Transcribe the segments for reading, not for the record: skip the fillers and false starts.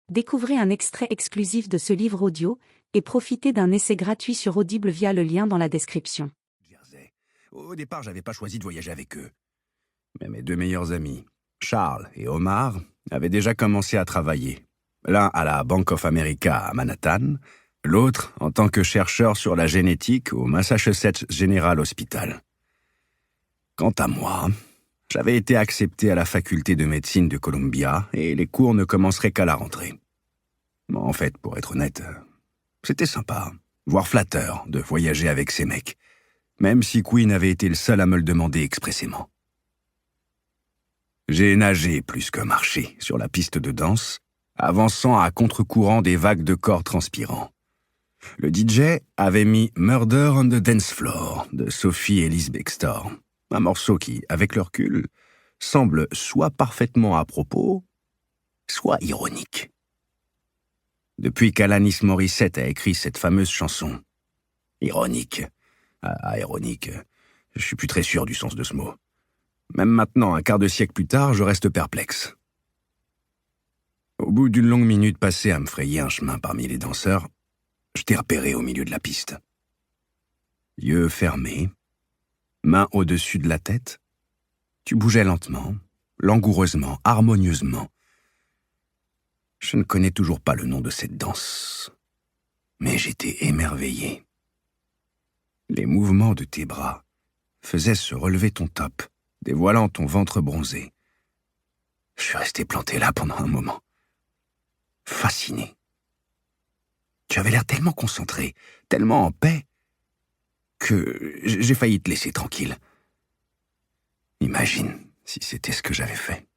Découvrez un extrait exclusif de ce livre audio et profitez d'un essai gratuit sur Audible via le lien dans la description. Jersey. Au départ, j'avais pas choisi de voyager avec eux. Mais mes deux meilleurs amis, Charles et Omar, avaient déjà commencé à travailler. L'un à la Bank of America à Manhattan, l'autre en tant que chercheur sur la génétique au Massachusetts General Hospital. Quant à moi, j'avais été accepté à la faculté de médecine de Columbia et les cours ne commenceraient qu'à la rentrée. En fait, pour être honnête, c'était sympa, voire flatteur, de voyager avec ces mecs, même si Quinn avait été le seul à me le demander expressément. J'ai nagé plus que marché sur la piste de danse, avançant à contre-courant des vagues de corps transpirants. Le DJ avait mis Murder on the Dance Floor de Sophie Ellis Bextor, un morceau qui, avec le recul, semble soit parfaitement à propos, soit ironique. Depuis qu'Alanis Morissette a écrit cette fameuse chanson, ironique, ironique, je suis plus très sûr du sens de ce mot. Même maintenant, un quart de siècle plus tard, je reste perplexe. Au bout d'une longue minute passée à me frayer un chemin parmi les danseurs, je t'ai repéré au milieu de la piste. Yeux fermés, mains au-dessus de la tête, tu bougeais lentement, langoureusement, harmonieusement. Je ne connais toujours pas le nom de cette danse, mais j'étais émerveillé. Les mouvements de tes bras faisaient se relever ton top, dévoilant ton ventre bronzé. Je suis resté planté là pendant un moment, fasciné. Tu avais l'air tellement concentré, tellement en paix, que j'ai failli te laisser tranquille. Imagine si c'était ce que j'avais fait.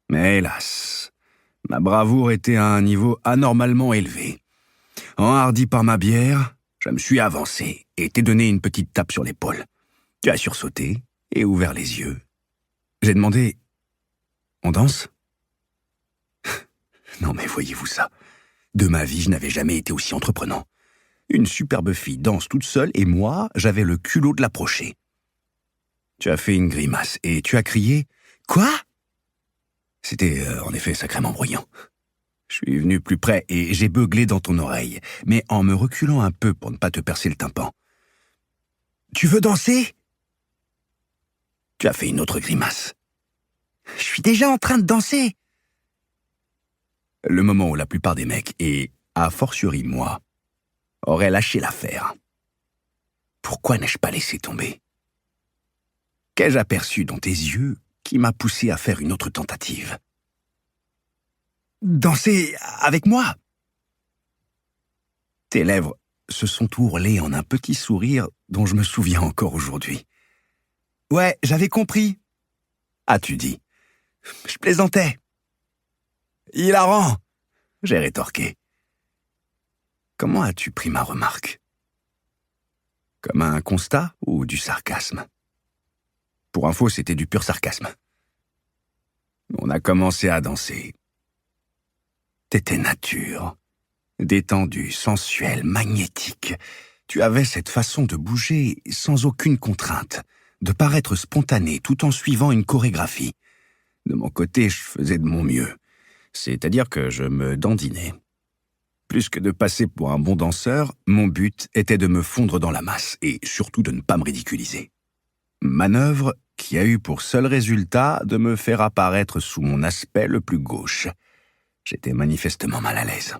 Mais hélas, ma bravoure était à un niveau anormalement élevé. Enhardi par ma bière, je me suis avancé et t'ai donné une petite tape sur l'épaule. Tu as sursauté et ouvert les yeux. J'ai demandé « On danse ?» Non mais voyez-vous ça. De ma vie, je n'avais jamais été aussi entreprenant. Une superbe fille danse toute seule et moi, j'avais le culot de l'approcher. Tu as fait une grimace et tu as crié « Quoi ?» C'était en effet sacrément bruyant. Je suis venu plus près et j'ai beuglé dans ton oreille, mais en me reculant un peu pour ne pas te percer le tympan. « Tu veux danser ?» Tu as fait une autre grimace. « Je suis déjà en train de danser !» Le moment où la plupart des mecs, et a fortiori moi, auraient lâché l'affaire. Pourquoi n'ai-je pas laissé tomber? Qu'ai-je aperçu dans tes yeux qui m'a poussé à faire une autre tentative? Danser avec moi? Tes lèvres se sont ourlées en un petit sourire dont je me souviens encore aujourd'hui. Ouais, j'avais compris, as-tu dit. Je plaisantais. Hilarant, j'ai rétorqué. Comment as-tu pris ma remarque? Comme un constat ou du sarcasme? Pour info, c'était du pur sarcasme. On a commencé à danser. T'étais nature, détendue, sensuelle, magnétique. Tu avais cette façon de bouger sans aucune contrainte, de paraître spontané tout en suivant une chorégraphie. De mon côté, je faisais de mon mieux. C'est-à-dire que je me dandinais. Plus que de passer pour un bon danseur, mon but était de me fondre dans la masse et surtout de ne pas me ridiculiser. Manœuvre qui a eu pour seul résultat de me faire apparaître sous mon aspect le plus gauche. J'étais manifestement mal à l'aise.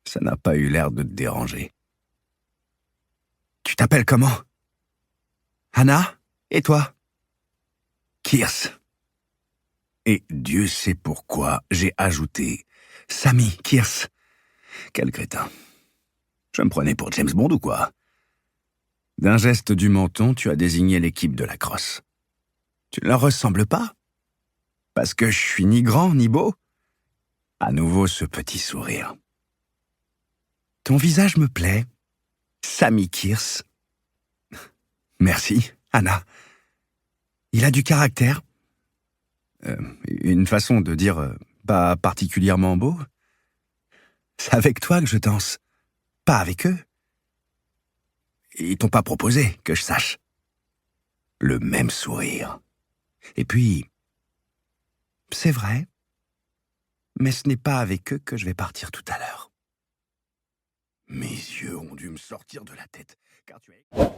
Ça n'a pas eu l'air de te déranger. Tu t'appelles comment? Anna? Et toi? Kirst. Et Dieu sait pourquoi j'ai ajouté Sammy Kirst. Quel crétin. Je me prenais pour James Bond ou quoi? D'un geste du menton, tu as désigné l'équipe de la crosse. Tu ne leur ressembles pas? Parce que je suis ni grand ni beau? À nouveau ce petit sourire. Ton visage me plaît. Sammy Kirst. Merci, Anna. Il a du caractère. Une façon de dire pas particulièrement beau. C'est avec toi que je danse, pas avec eux. Ils t'ont pas proposé, que je sache. Le même sourire. Et puis, c'est vrai, Mais ce n'est pas avec eux que je vais partir tout à l'heure. Mes yeux ont dû me sortir de la tête, car tu as...